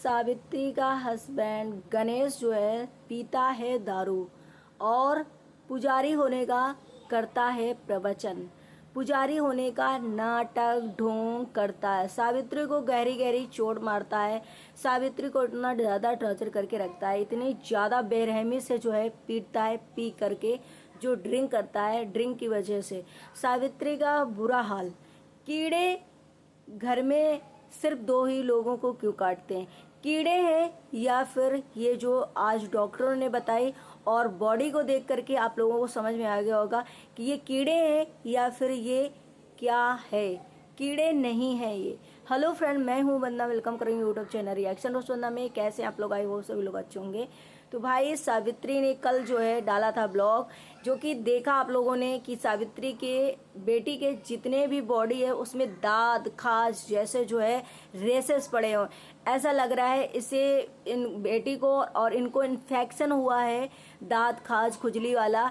सावित्री का हस्बैंड गणेश जो है पीता है दारू और पुजारी होने का करता है प्रवचन। पुजारी होने का नाटक ढोंग करता है। सावित्री को गहरी गहरी चोट मारता है। सावित्री को इतना ज़्यादा टॉर्चर करके रखता है, इतनी ज़्यादा बेरहमी से जो है पीटता है, पी करके जो ड्रिंक करता है, ड्रिंक की वजह से सावित्री का बुरा हाल। कीड़े घर में सिर्फ दो ही लोगों को क्यों काटते हैं? कीड़े हैं या फिर ये जो आज डॉक्टरों ने बताई और बॉडी को देख करके आप लोगों को समझ में आ गया होगा कि ये कीड़े हैं या फिर ये क्या है। कीड़े नहीं है ये। हेलो फ्रेंड, मैं हूँ वंदना, वेलकम करेंगे यूट्यूब चैनल रिएक्शन रोज वंदना में। कैसे आप लोग आए हो? सभी लोग अच्छे होंगे। तो भाई सावित्री ने कल जो है डाला था ब्लॉग, जो कि देखा आप लोगों ने कि सावित्री के बेटी के जितने भी बॉडी है उसमें दाद खाज जैसे जो है रेसेस पड़े हो। ऐसा लग रहा है इसे इन बेटी को और इनको इन्फेक्शन हुआ है, दाद खाज खुजली वाला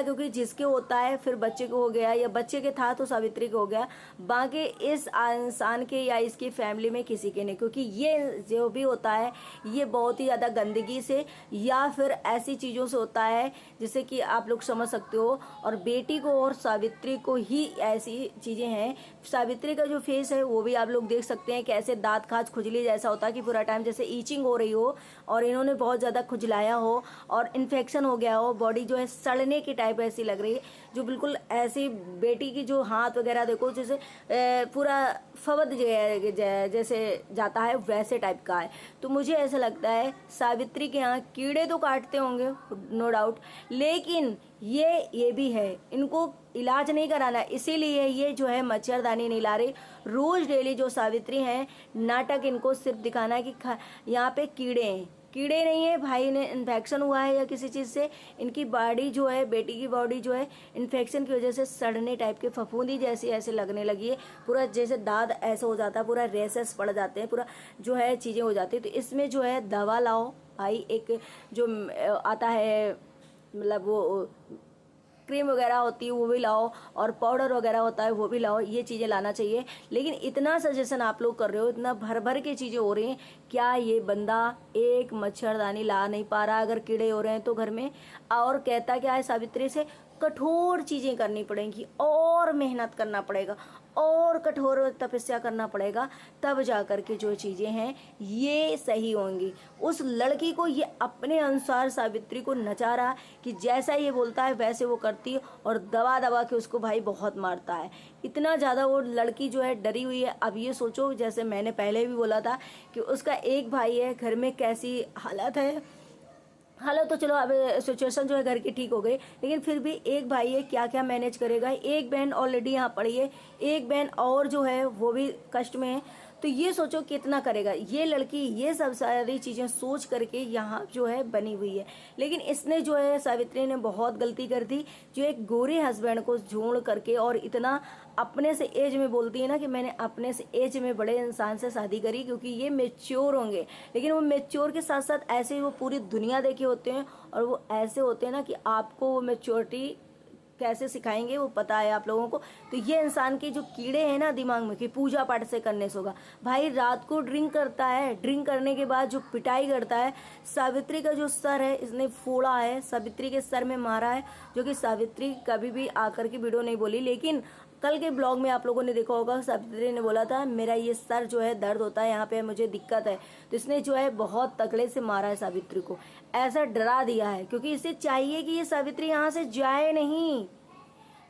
क्योंकि जिसके होता है फिर बच्चे को हो गया, या बच्चे के था तो सावित्री को हो गया, बाकी इस इंसान के या इसकी फैमिली में किसी के नहीं। क्योंकि ये जो भी होता है ये बहुत ही ज़्यादा गंदगी से या फिर ऐसी चीज़ों से होता है जिससे कि आप लोग समझ सकते हो। और बेटी को और सावित्री को ही ऐसी चीज़ें हैं। सावित्री का जो फेस है वो भी आप लोग देख सकते हैं कैसे दांत खाज खुजली जैसा होता है कि पूरा टाइम जैसे ईचिंग हो रही हो और इन्होंने बहुत ज़्यादा खुजलाया हो और इन्फेक्शन हो गया हो। बॉडी जो है सड़ने की टाइप ऐसी लग रही है, जो बिल्कुल ऐसी बेटी की जो हाथ वगैरह देखो जैसे पूरा फवद जैसे जाता है वैसे टाइप का है। तो मुझे ऐसा लगता है सावित्री के यहाँ कीड़े तो काटते होंगे नो डाउट, लेकिन ये भी है, इनको इलाज नहीं कराना, इसीलिए ये जो है मच्छरदानी नहीं ला रही। रोज डेली जो सावित्री हैं नाटक इनको सिर्फ दिखाना है कि यहाँ पे कीड़े हैं। कीड़े नहीं है भाई, ने इन्फेक्शन हुआ है या किसी चीज़ से इनकी बॉडी जो है, बेटी की बॉडी जो है इन्फेक्शन की वजह से सड़ने टाइप के फफूंदी जैसी ऐसे लगने लगी है। पूरा जैसे दाद ऐसा हो जाता है, पूरा रेसेस पड़ जाते हैं, पूरा जो है चीज़ें हो जाती है। तो इसमें जो है दवा लाओ भाई, एक जो आता है मतलब वो क्रीम वगैरह होती है वो भी लाओ और पाउडर वगैरह होता है वो भी लाओ, ये चीज़ें लाना चाहिए। लेकिन इतना सजेशन आप लोग कर रहे हो, इतना भर भर के चीज़ें हो रही हैं, क्या ये बंदा एक मच्छरदानी ला नहीं पा रहा अगर कीड़े हो रहे हैं तो घर में? और कहता क्या है सावित्री से कठोर चीज़ें करनी पड़ेंगी और मेहनत करना पड़ेगा और कठोर तपस्या करना पड़ेगा, तब जा कर के जो चीज़ें हैं ये सही होंगी। उस लड़की को ये अपने अनुसार सावित्री को नचा रहा कि जैसा ये बोलता है वैसे वो करती है और दबा दबा के उसको भाई बहुत मारता है। इतना ज़्यादा वो लड़की जो है डरी हुई है। अब ये सोचो, जैसे मैंने पहले भी बोला था कि उसका एक भाई है, घर में कैसी हालत है। हालत तो चलो अब सिचुएशन जो है घर की ठीक हो गई, लेकिन फिर भी एक भाई है, क्या क्या मैनेज करेगा। एक बहन ऑलरेडी यहाँ पड़ी है, एक बहन और जो है वो भी कष्ट में है। तो ये सोचो कितना करेगा ये लड़की। ये सब सारी चीज़ें सोच करके यहाँ जो है बनी हुई है। लेकिन इसने जो है सावित्री ने बहुत गलती कर दी, जो एक गोरे हस्बैंड को जोड़ करके और इतना अपने से एज में बोलती है ना कि मैंने अपने से एज में बड़े इंसान से शादी करी क्योंकि ये मेच्योर होंगे। लेकिन वो मेच्योर के साथ साथ ऐसे ही वो पूरी दुनिया देखे होते हैं और वो ऐसे होते हैं ना कि आपको वो मेच्योरिटी कैसे सिखाएंगे वो पता है आप लोगों को। तो ये इंसान के जो कीड़े हैं ना दिमाग में कि पूजा पाठ से करने से होगा, भाई रात को ड्रिंक करता है, ड्रिंक करने के बाद जो पिटाई करता है। सावित्री का जो सर है इसने फोड़ा है, सावित्री के सर में मारा है, जो कि सावित्री कभी भी आकर की वीडियो नहीं बोली। लेकिन कल के ब्लॉग में आप लोगों ने देखा होगा सावित्री ने बोला था मेरा ये सर जो है दर्द होता है, यहाँ पे मुझे दिक्कत है। तो इसने जो है बहुत तगड़े से मारा है सावित्री को, ऐसा डरा दिया है क्योंकि इसे चाहिए कि ये सावित्री यहाँ से जाए नहीं।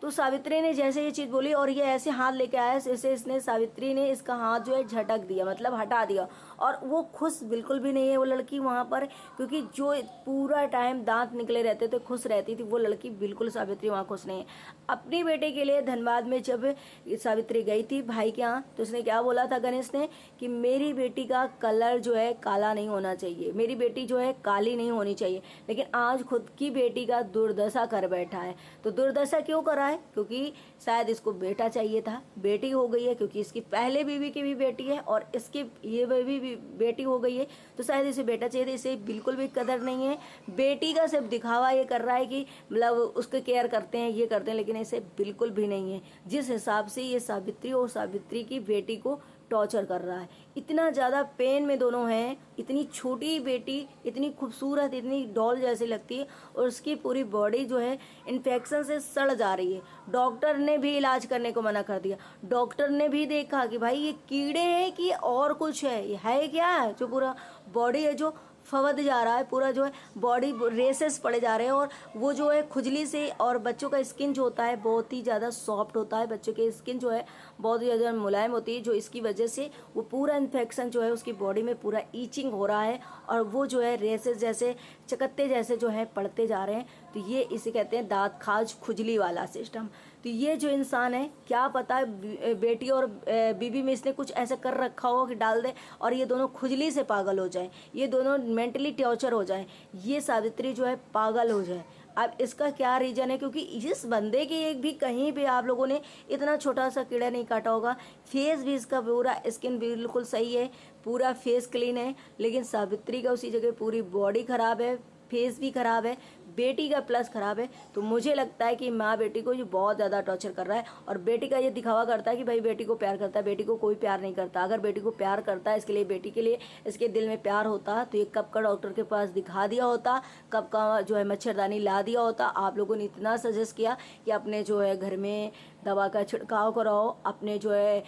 तो सावित्री ने जैसे ये चीज़ बोली और ये ऐसे हाथ लेके आया, जैसे इसने सावित्री ने इसका हाथ जो है झटक दिया, मतलब हटा दिया। और वो खुश बिल्कुल भी नहीं है वो लड़की वहाँ पर, क्योंकि जो पूरा टाइम दांत निकले रहते थे खुश रहती थी वो लड़की, बिल्कुल सावित्री वहाँ खुश नहीं है। अपनी बेटे के लिए धनबाद में जब सावित्री गई थी भाई के यहाँ, तो उसने क्या बोला था गणेश ने कि मेरी बेटी का कलर जो है काला नहीं होना चाहिए, मेरी बेटी जो है काली नहीं होनी चाहिए। लेकिन आज खुद की बेटी का दुर्दशा कर बैठा है। तो दुर्दशा क्यों करा है? क्योंकि शायद इसको बेटा चाहिए था, बेटी हो गई है, क्योंकि इसकी पहले बीवी की भी बेटी है और इसकी ये बीवी भी बेटी हो गई है, तो शायद इसे बेटा चाहिए था। इसे बिल्कुल भी कदर नहीं है, बेटी का सिर्फ दिखावा ये कर रहा है कि मतलब उसके केयर करते हैं, ये करते हैं, लेकिन इसे बिल्कुल भी नहीं है। जिस हिसाब से ये सावित्री और सावित्री की बेटी को टॉर्चर कर रहा है। इतना ज़्यादा पेन में दोनों हैं। इतनी छोटी बेटी, इतनी खूबसूरत, इतनी डॉल जैसी लगती है, और उसकी पूरी बॉडी जो है इन्फेक्शन से सड़ जा रही है। डॉक्टर ने भी इलाज करने को मना कर दिया। डॉक्टर ने भी देखा कि भाई ये कीड़े हैं कि और कुछ है, ये है क्या है, जो पूरा बॉडी है जो फवद जा रहा है, पूरा जो है बॉडी रेसेस पड़े जा रहे हैं, और वो जो है खुजली से, और बच्चों का स्किन जो होता है बहुत ही ज़्यादा सॉफ्ट होता है, बच्चों की स्किन जो है बहुत ही ज़्यादा मुलायम होती है, जो इसकी वजह से वो पूरा इन्फेक्शन जो है उसकी बॉडी में पूरा ईचिंग हो रहा है, और वो जो है रेसेस जैसे चकत्ते जैसे जो है पड़ते जा रहे हैं। तो ये इसे कहते हैं दांत खाज खुजली वाला सिस्टम। तो ये जो इंसान है, क्या पता है बेटी और बीवी में इसने कुछ ऐसा कर रखा हो कि डाल दे और ये दोनों खुजली से पागल हो जाएं, ये दोनों मेंटली टॉर्चर हो जाएं, ये सावित्री जो है पागल हो जाए। अब इसका क्या रीज़न है? क्योंकि इस बंदे के एक भी कहीं भी आप लोगों ने इतना छोटा सा कीड़ा नहीं काटा होगा। फेस भी इसका पूरा, स्किन बिल्कुल सही है, पूरा फेस क्लीन है, लेकिन सावित्री का उसी जगह पूरी बॉडी ख़राब है, फेस भी ख़राब है, बेटी का प्लस ख़राब है। तो मुझे लगता है कि माँ बेटी को ये बहुत ज़्यादा टॉर्चर कर रहा है, और बेटी का ये दिखावा करता है कि भाई बेटी को प्यार करता है। बेटी को कोई प्यार नहीं करता। अगर बेटी को प्यार करता है, इसके लिए बेटी के लिए इसके दिल में प्यार होता तो ये कब का डॉक्टर के पास दिखा दिया होता, कब का जो है मच्छरदानी ला दिया होता। आप लोगों ने इतना सजेस्ट किया कि अपने जो है घर में दवा का छिड़काव कराओ, अपने जो है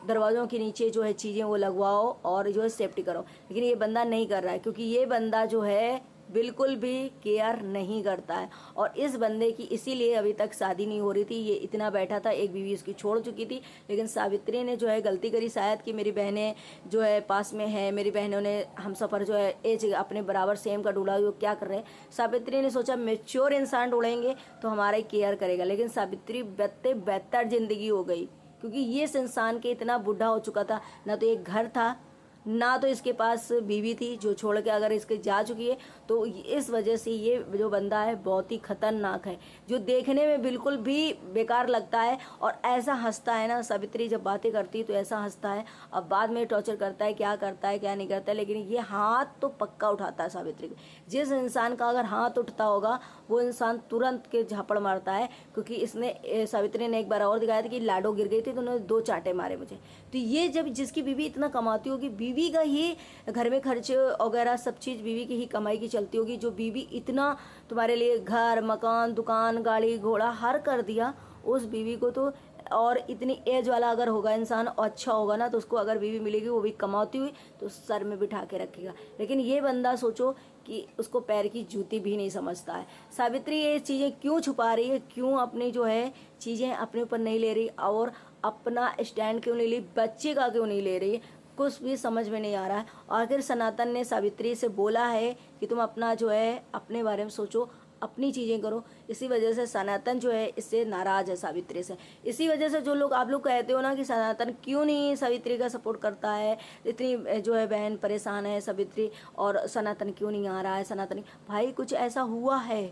दरवाज़ों के नीचे जो है चीज़ें वो लगवाओ, और जो है सेफ्टी करो, लेकिन ये बंदा नहीं कर रहा है, क्योंकि ये बंदा जो है बिल्कुल भी केयर नहीं करता है। और इस बंदे की इसीलिए अभी तक शादी नहीं हो रही थी। ये इतना बैठा था, एक बीवी उसकी छोड़ चुकी थी, लेकिन सावित्री ने जो है गलती करी शायद कि मेरी बहनें जो है पास में है, मेरी बहनों ने हम सफ़र जो है एज अपने बराबर सेम का ढूंढा, वो क्या कर रहे हैं। सावित्री ने सोचा मेच्योर इंसान ढूंढेंगे तो हमारा केयर करेगा, लेकिन सावित्री बेहतर ज़िंदगी हो गई, क्योंकि ये इस इंसान के इतना बूढ़ा हो चुका था, ना तो एक घर था, ना तो इसके पास बीवी थी जो छोड़ के अगर इसके जा चुकी है। तो इस वजह से ये जो बंदा है बहुत ही खतरनाक है, जो देखने में बिल्कुल भी बेकार लगता है, और ऐसा हंसता है ना, सावित्री जब बातें करती है तो ऐसा हंसता है। अब बाद में टॉर्चर करता है, क्या करता है क्या नहीं करता है, लेकिन ये हाथ तो पक्का उठाता है सावित्री को। जिस इंसान का अगर हाथ उठता होगा वो इंसान तुरंत के झापड़ मारता है, क्योंकि इसने सावित्री ने एक बार और दिखाया था कि लाडो गिर गई थी तो उन्होंने 2 चांटे मारे मुझे। तो ये जब जिसकी बीवी इतना कमाती होगी, बीवी का ही घर में खर्चे वगैरह सब चीज़ बीवी की ही कमाई की चलती होगी, जो बीवी इतना तुम्हारे लिए घर मकान दुकान गाड़ी घोड़ा हर कर दिया, उस बीवी को तो, और इतनी एज वाला अगर होगा इंसान और अच्छा होगा ना, तो उसको अगर बीवी मिलेगी वो भी कमाती हुई तो सर में बिठा के रखेगा। लेकिन ये बंदा सोचो कि उसको पैर की जूती भी नहीं समझता है। सावित्री ये चीज़ें क्यों छुपा रही है, क्यों अपनी जो है चीज़ें अपने ऊपर नहीं ले रही, और अपना स्टैंड क्यों नहीं ली, बच्चे का क्यों नहीं ले रही, कुछ भी समझ में नहीं आ रहा है। आखिर सनातन ने सावित्री से बोला है कि तुम अपना जो है अपने बारे में सोचो, अपनी चीज़ें करो। इसी वजह से सनातन जो है इससे नाराज़ है सावित्री से। इसी वजह से जो लोग आप लोग कहते हो ना कि सनातन क्यों नहीं सावित्री का सपोर्ट करता है, इतनी जो है बहन परेशान है सावित्री, और सनातन क्यों नहीं आ रहा है, सनातन भाई कुछ ऐसा हुआ है,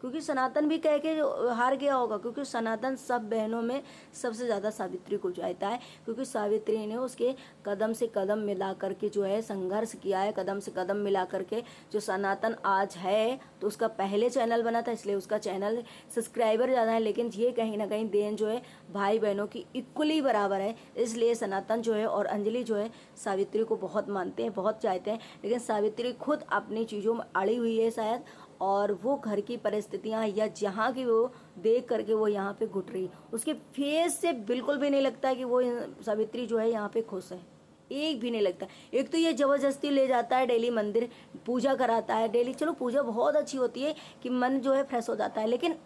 क्योंकि सनातन भी कह के हार गया होगा, क्योंकि सनातन सब बहनों में सबसे ज़्यादा सावित्री को चाहता है, क्योंकि सावित्री ने उसके कदम से कदम मिला करके जो है संघर्ष किया है, कदम से कदम मिला करके जो सनातन आज है। तो उसका पहले चैनल बना था, इसलिए उसका चैनल सब्सक्राइबर ज़्यादा है, लेकिन ये कहीं ना कहीं देन जो है भाई बहनों की इक्वली बराबर है। इसलिए सनातन जो है और अंजलि जो है सावित्री को बहुत मानते हैं, बहुत चाहते हैं, लेकिन सावित्री खुद अपनी चीज़ों में अड़ी हुई है शायद, और वो घर की परिस्थितियाँ या जहाँ की वो देख करके वो यहाँ पे घुट रही, उसके फेस से बिल्कुल भी नहीं लगता है कि वो सावित्री जो है यहाँ पे खुश है, एक भी नहीं लगता। एक तो ये ज़बरदस्ती ले जाता है डेली मंदिर, पूजा कराता है डेली, चलो पूजा बहुत अच्छी होती है कि मन जो है फ्रेश हो जाता है, लेकिन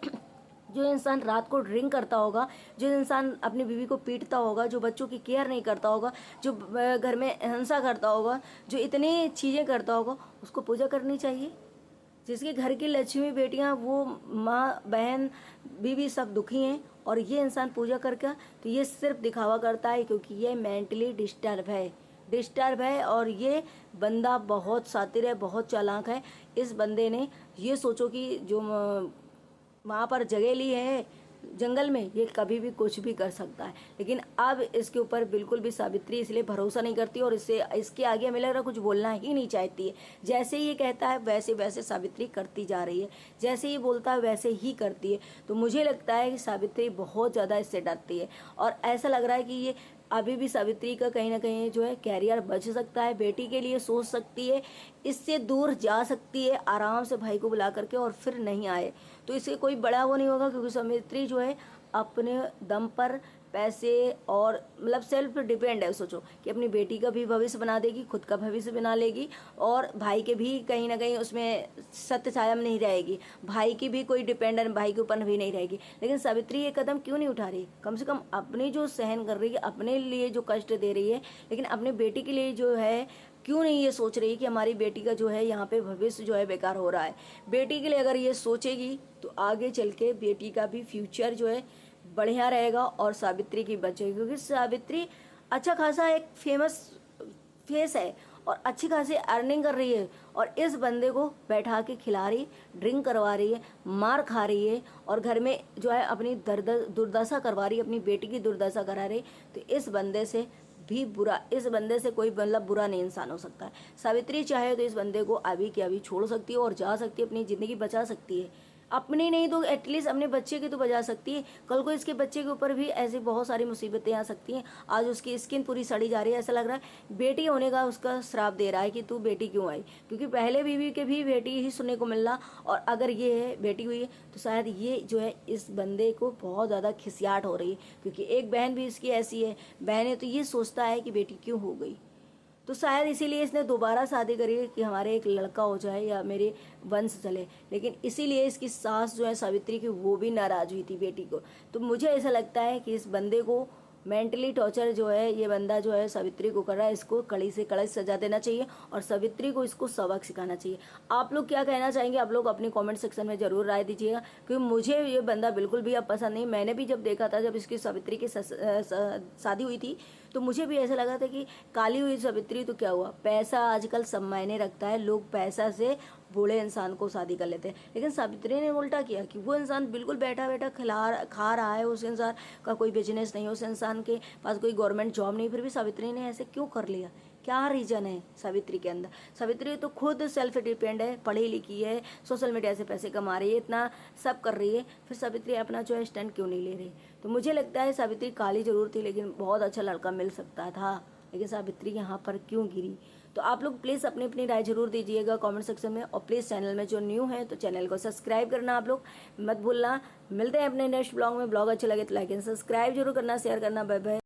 जो इंसान रात को ड्रिंक करता होगा, जो इंसान अपनी बीवी को पीटता होगा, जो बच्चों की केयर नहीं करता होगा, जो घर में हिंसा करता होगा, जो इतनी चीज़ें करता होगा, उसको पूजा करनी चाहिए। जिसके घर की लक्ष्मी बेटियां, वो माँ बहन बीवी सब दुखी हैं, और ये इंसान पूजा करके, तो ये सिर्फ दिखावा करता है, क्योंकि ये मेंटली डिस्टर्ब है। और ये बंदा बहुत शातिर है, बहुत चालाक है। इस बंदे ने ये सोचो कि जो वहाँ पर जगह ली है जंगल में, ये कभी भी कुछ भी कर सकता है, लेकिन अब इसके ऊपर बिल्कुल भी सावित्री इसलिए भरोसा नहीं करती, और इसके आगे हमें लग रहा कुछ बोलना ही नहीं चाहती है। जैसे ये कहता है वैसे वैसे सावित्री करती जा रही है, जैसे ये बोलता है वैसे ही करती है। तो मुझे लगता है कि सावित्री बहुत ज़्यादा इससे डरती है, और ऐसा लग रहा है कि ये अभी भी सावित्री का कहीं ना कहीं जो है कैरियर बच सकता है, बेटी के लिए सोच सकती है, इससे दूर जा सकती है आराम से भाई को बुला करके, और फिर नहीं आए तो इससे कोई बड़ा वो नहीं होगा, क्योंकि सावित्री जो है अपने दम पर पैसे और मतलब सेल्फ डिपेंड है। सोचो कि अपनी बेटी का भी भविष्य बना देगी, खुद का भविष्य बना लेगी, और भाई के भी कहीं ना कहीं उसमें सत्य छाया में नहीं रहेगी, भाई की भी कोई डिपेंडेंट भाई के ऊपर भी नहीं रहेगी। लेकिन सावित्री ये कदम क्यों नहीं उठा रही? कम से कम अपनी जो सहन कर रही है, अपने लिए जो कष्ट दे रही है, लेकिन अपनी बेटी के लिए जो है क्यों नहीं ये सोच रही कि हमारी बेटी का जो है यहाँ पे भविष्य जो है बेकार हो रहा है। बेटी के लिए अगर ये सोचेगी तो आगे चल के बेटी का भी फ्यूचर जो है बढ़िया रहेगा और सावित्री की बचेगी, क्योंकि सावित्री अच्छा खासा एक फेमस फेस है और अच्छी खासी अर्निंग कर रही है, और इस बंदे को बैठा के खिला रही, ड्रिंक करवा रही है, मार खा रही है, और घर में जो है अपनी दुर्दशा करवा रही है, अपनी बेटी की दुर्दशा करा रही। तो इस बंदे से भी बुरा, इस बंदे से कोई मतलब बुरा नहीं इंसान हो सकता है। सावित्री चाहे तो इस बंदे को अभी के अभी छोड़ सकती है और जा सकती है, अपनी ज़िंदगी बचा सकती है, अपनी नहीं तो एटलीस्ट अपने बच्चे की तो बचा सकती है। कल को इसके बच्चे के ऊपर भी ऐसी बहुत सारी मुसीबतें आ सकती हैं। आज उसकी स्किन पूरी सड़ी जा रही है, ऐसा लग रहा है बेटी होने का उसका श्राप दे रहा है कि तू बेटी क्यों आई, क्योंकि पहले बीवी के भी बेटी ही सुनने को मिल रहा, और अगर ये है बेटी हुई है तो शायद ये जो है इस बंदे को बहुत ज़्यादा खिसियाट हो रही है, क्योंकि एक बहन भी इसकी ऐसी है, बहन है तो ये सोचता है कि बेटी क्यों हो गई, तो शायद इसीलिए इसने दोबारा शादी करी है कि हमारे एक लड़का हो जाए या मेरे वंश चले। लेकिन इसीलिए इसकी सास जो है सावित्री की, वो भी नाराज हुई थी बेटी को। तो मुझे ऐसा लगता है कि इस बंदे को मेंटली टॉर्चर जो है ये बंदा जो है सावित्री को कर रहा है, इसको कड़ी से कड़ी सजा देना चाहिए और सावित्री को इसको सबक सिखाना चाहिए। आप लोग क्या कहना चाहेंगे? आप लोग अपनी कमेंट सेक्शन में जरूर राय दीजिएगा, क्योंकि मुझे ये बंदा बिल्कुल भी अब पसंद नहीं। मैंने भी जब देखा था, जब इसकी सावित्री की शादी हुई थी, तो मुझे भी ऐसा लगा था कि काली हुई सावित्री तो क्या हुआ, पैसा आजकल सब मायने रखता है, लोग पैसा से बूढ़े इंसान को शादी कर लेते हैं। लेकिन सावित्री ने उल्टा किया कि वो इंसान बिल्कुल बैठा बैठा खा रहा है, उस इंसान का कोई बिजनेस नहीं, उस इंसान के पास कोई गवर्नमेंट जॉब नहीं, फिर भी सावित्री ने ऐसे क्यों कर लिया? क्या रीजन है सावित्री के अंदर? सावित्री तो खुद सेल्फ डिपेंड है, पढ़ी लिखी है, सोशल मीडिया से पैसे कमा रही है, इतना सब कर रही है, फिर सावित्री अपना जो है स्टैंड क्यों नहीं ले रही? तो मुझे लगता है सावित्री काली जरूर थी, लेकिन बहुत अच्छा लड़का मिल सकता था, लेकिन सावित्री यहाँ पर क्यों गिरी? तो आप लोग प्लीज़ अपनी अपनी राय जरूर दीजिएगा कमेंट सेक्शन में, और प्लीज़ चैनल में जो न्यू है तो चैनल को सब्सक्राइब करना आप लोग मत भूलना। मिलते हैं अपने नेक्स्ट ब्लॉग में। ब्लॉग अच्छा लगे तो लाइक एंड सब्सक्राइब जरूर करना, शेयर करना। Bye bye.